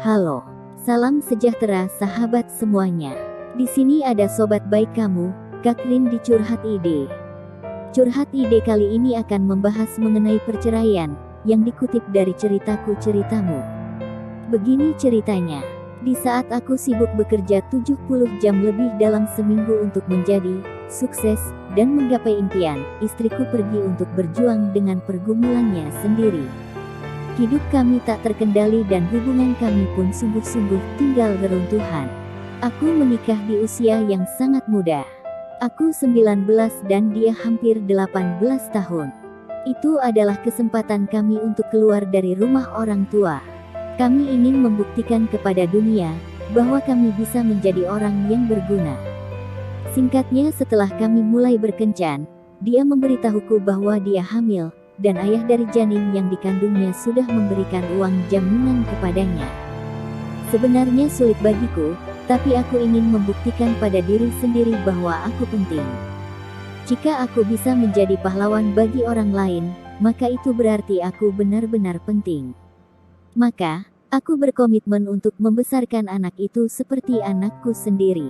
Halo, salam sejahtera sahabat semuanya. Di sini ada sobat baik kamu, Kak Rin di Curhat Ide. Curhat Ide kali ini akan membahas mengenai perceraian, yang dikutip dari ceritaku ceritamu. Begini ceritanya. Di saat aku sibuk bekerja 70 jam lebih dalam seminggu untuk menjadi sukses dan menggapai impian, istriku pergi untuk berjuang dengan pergumulannya sendiri. Hidup kami tak terkendali dan hubungan kami pun sungguh-sungguh tinggal reruntuhan. Aku menikah di usia yang sangat muda. Aku 19 dan dia hampir 18 tahun. Itu adalah kesempatan kami untuk keluar dari rumah orang tua. Kami ingin membuktikan kepada dunia bahwa kami bisa menjadi orang yang berguna. Singkatnya, setelah kami mulai berkencan, dia memberitahuku bahwa dia hamil, dan ayah dari janin yang dikandungnya sudah memberikan uang jaminan kepadanya. Sebenarnya sulit bagiku, tapi aku ingin membuktikan pada diri sendiri bahwa aku penting. Jika aku bisa menjadi pahlawan bagi orang lain, maka itu berarti aku benar-benar penting. Maka, aku berkomitmen untuk membesarkan anak itu seperti anakku sendiri.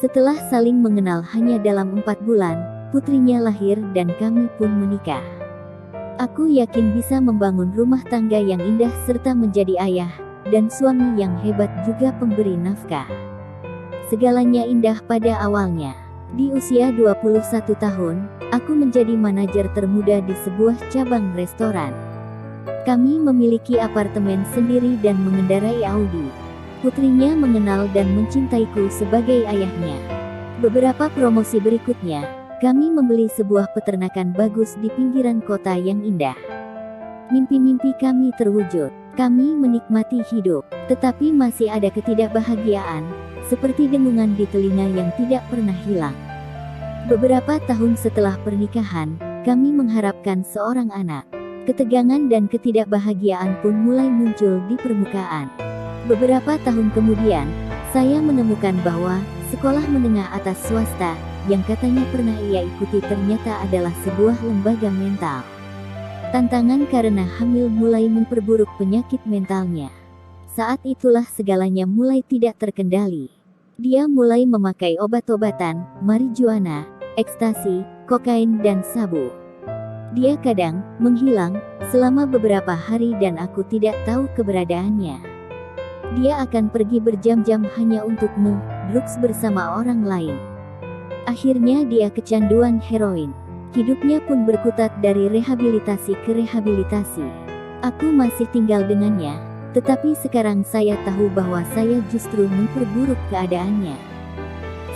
Setelah saling mengenal hanya dalam 4 bulan, putrinya lahir dan kami pun menikah. Aku yakin bisa membangun rumah tangga yang indah serta menjadi ayah dan suami yang hebat juga pemberi nafkah. Segalanya indah pada awalnya. Di usia 21 tahun, aku menjadi manajer termuda di sebuah cabang restoran. Kami memiliki apartemen sendiri dan mengendarai Audi. Putrinya mengenal dan mencintaiku sebagai ayahnya. Beberapa promosi berikutnya, kami membeli sebuah peternakan bagus di pinggiran kota yang indah. Mimpi-mimpi kami terwujud. Kami menikmati hidup, tetapi masih ada ketidakbahagiaan, seperti dengungan di telinga yang tidak pernah hilang. Beberapa tahun setelah pernikahan, kami mengharapkan seorang anak. Ketegangan dan ketidakbahagiaan pun mulai muncul di permukaan. Beberapa tahun kemudian, saya menemukan bahwa sekolah menengah atas swasta yang katanya pernah ia ikuti ternyata adalah sebuah lembaga mental. Tantangan karena hamil mulai memperburuk penyakit mentalnya. Saat itulah segalanya mulai tidak terkendali. Dia mulai memakai obat-obatan, marijuana, ekstasi, kokain dan sabu. Dia kadang menghilang selama beberapa hari dan aku tidak tahu keberadaannya. Dia akan pergi berjam-jam hanya untuk drugs bersama orang lain. Akhirnya dia kecanduan heroin. Hidupnya pun berkutat dari rehabilitasi ke rehabilitasi. Aku masih tinggal dengannya, tetapi sekarang saya tahu bahwa saya justru memperburuk keadaannya.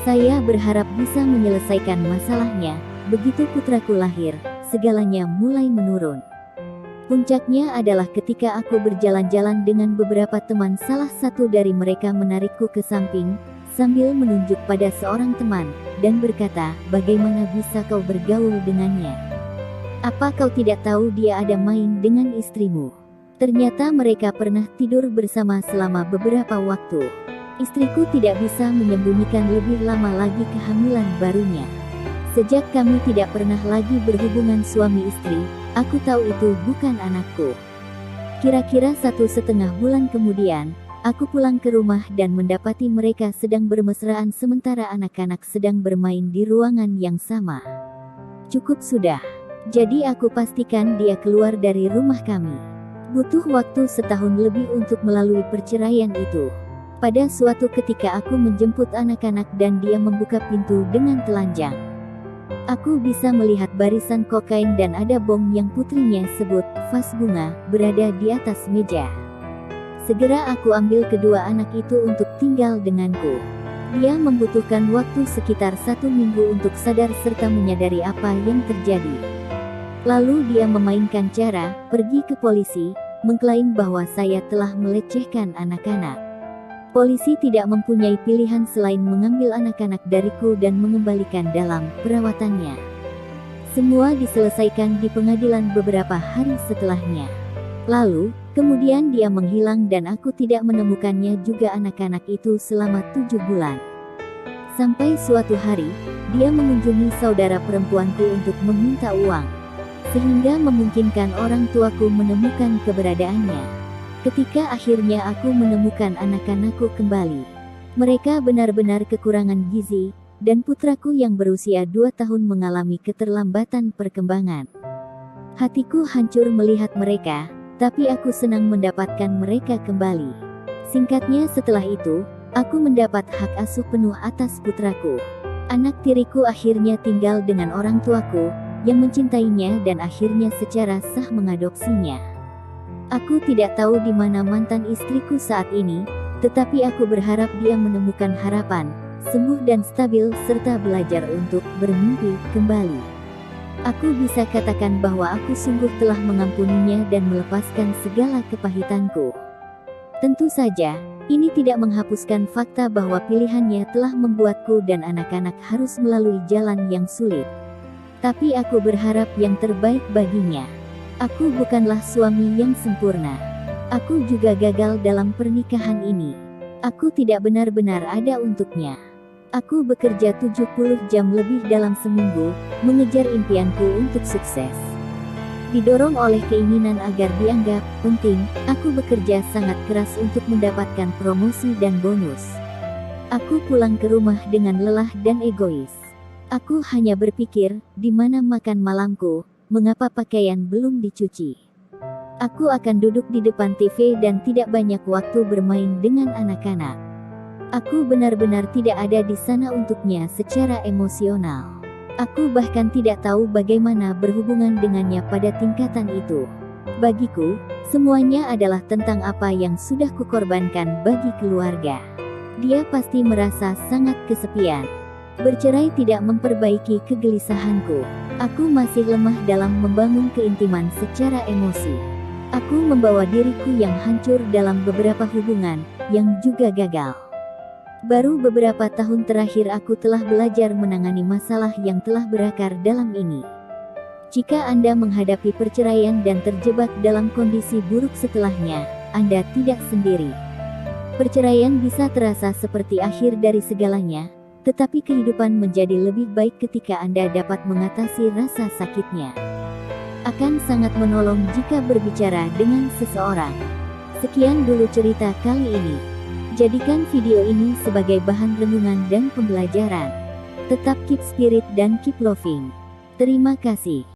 Saya berharap bisa menyelesaikan masalahnya. Begitu putraku lahir, segalanya mulai menurun. Puncaknya adalah ketika aku berjalan-jalan dengan beberapa teman, salah satu dari mereka menarikku ke samping, sambil menunjuk pada seorang teman, dan berkata, "Bagaimana bisa kau bergaul dengannya? Apa kau tidak tahu dia ada main dengan istrimu?" Ternyata mereka pernah tidur bersama selama beberapa waktu. Istriku tidak bisa menyembunyikan lebih lama lagi kehamilan barunya. Sejak kami tidak pernah lagi berhubungan suami istri, aku tahu itu bukan anakku. Kira-kira 1,5 bulan kemudian, aku pulang ke rumah dan mendapati mereka sedang bermesraan sementara anak-anak sedang bermain di ruangan yang sama. Cukup sudah. Jadi aku pastikan dia keluar dari rumah kami. Butuh waktu setahun lebih untuk melalui perceraian itu. Pada suatu ketika aku menjemput anak-anak dan dia membuka pintu dengan telanjang. Aku bisa melihat barisan kokain dan ada bom yang putrinya sebut vas bunga berada di atas meja. Segera aku ambil kedua anak itu untuk tinggal denganku. Dia membutuhkan waktu sekitar 1 minggu untuk sadar serta menyadari apa yang terjadi. Lalu dia memainkan cara pergi ke polisi, mengklaim bahwa saya telah melecehkan anak-anak. Polisi tidak mempunyai pilihan selain mengambil anak-anak dariku dan mengembalikan dalam perawatannya. Semua diselesaikan di pengadilan beberapa hari setelahnya. Lalu, kemudian dia menghilang dan aku tidak menemukannya juga anak-anak itu selama 7 bulan. Sampai suatu hari, dia mengunjungi saudara perempuanku untuk meminta uang. Sehingga memungkinkan orang tuaku menemukan keberadaannya. Ketika akhirnya aku menemukan anak-anakku kembali. Mereka benar-benar kekurangan gizi, dan putraku yang berusia 2 tahun mengalami keterlambatan perkembangan. Hatiku hancur melihat mereka, tapi aku senang mendapatkan mereka kembali. Singkatnya setelah itu, aku mendapat hak asuh penuh atas putraku. Anak tiriku akhirnya tinggal dengan orang tuaku, yang mencintainya dan akhirnya secara sah mengadopsinya. Aku tidak tahu di mana mantan istriku saat ini, tetapi aku berharap dia menemukan harapan, sembuh dan stabil serta belajar untuk bermimpi kembali. Aku bisa katakan bahwa aku sungguh telah mengampuninya dan melepaskan segala kepahitanku. Tentu saja, ini tidak menghapuskan fakta bahwa pilihannya telah membuatku dan anak-anak harus melalui jalan yang sulit. Tapi aku berharap yang terbaik baginya. Aku bukanlah suami yang sempurna. Aku juga gagal dalam pernikahan ini. Aku tidak benar-benar ada untuknya. Aku bekerja 70 jam lebih dalam seminggu, mengejar impianku untuk sukses. Didorong oleh keinginan agar dianggap penting, aku bekerja sangat keras untuk mendapatkan promosi dan bonus. Aku pulang ke rumah dengan lelah dan egois. Aku hanya berpikir, di mana makan malamku, mengapa pakaian belum dicuci. Aku akan duduk di depan TV dan tidak banyak waktu bermain dengan anak-anak. Aku benar-benar tidak ada di sana untuknya secara emosional. Aku bahkan tidak tahu bagaimana berhubungan dengannya pada tingkatan itu. Bagiku, semuanya adalah tentang apa yang sudah kukorbankan bagi keluarga. Dia pasti merasa sangat kesepian. Bercerai tidak memperbaiki kegelisahanku. Aku masih lemah dalam membangun keintiman secara emosi. Aku membawa diriku yang hancur dalam beberapa hubungan, yang juga gagal. Baru beberapa tahun terakhir aku telah belajar menangani masalah yang telah berakar dalam ini. Jika Anda menghadapi perceraian dan terjebak dalam kondisi buruk setelahnya, Anda tidak sendiri. Perceraian bisa terasa seperti akhir dari segalanya, tetapi kehidupan menjadi lebih baik ketika Anda dapat mengatasi rasa sakitnya. Akan sangat menolong jika berbicara dengan seseorang. Sekian dulu cerita kali ini. Jadikan video ini sebagai bahan renungan dan pembelajaran. Tetap keep spirit dan keep loving. Terima kasih.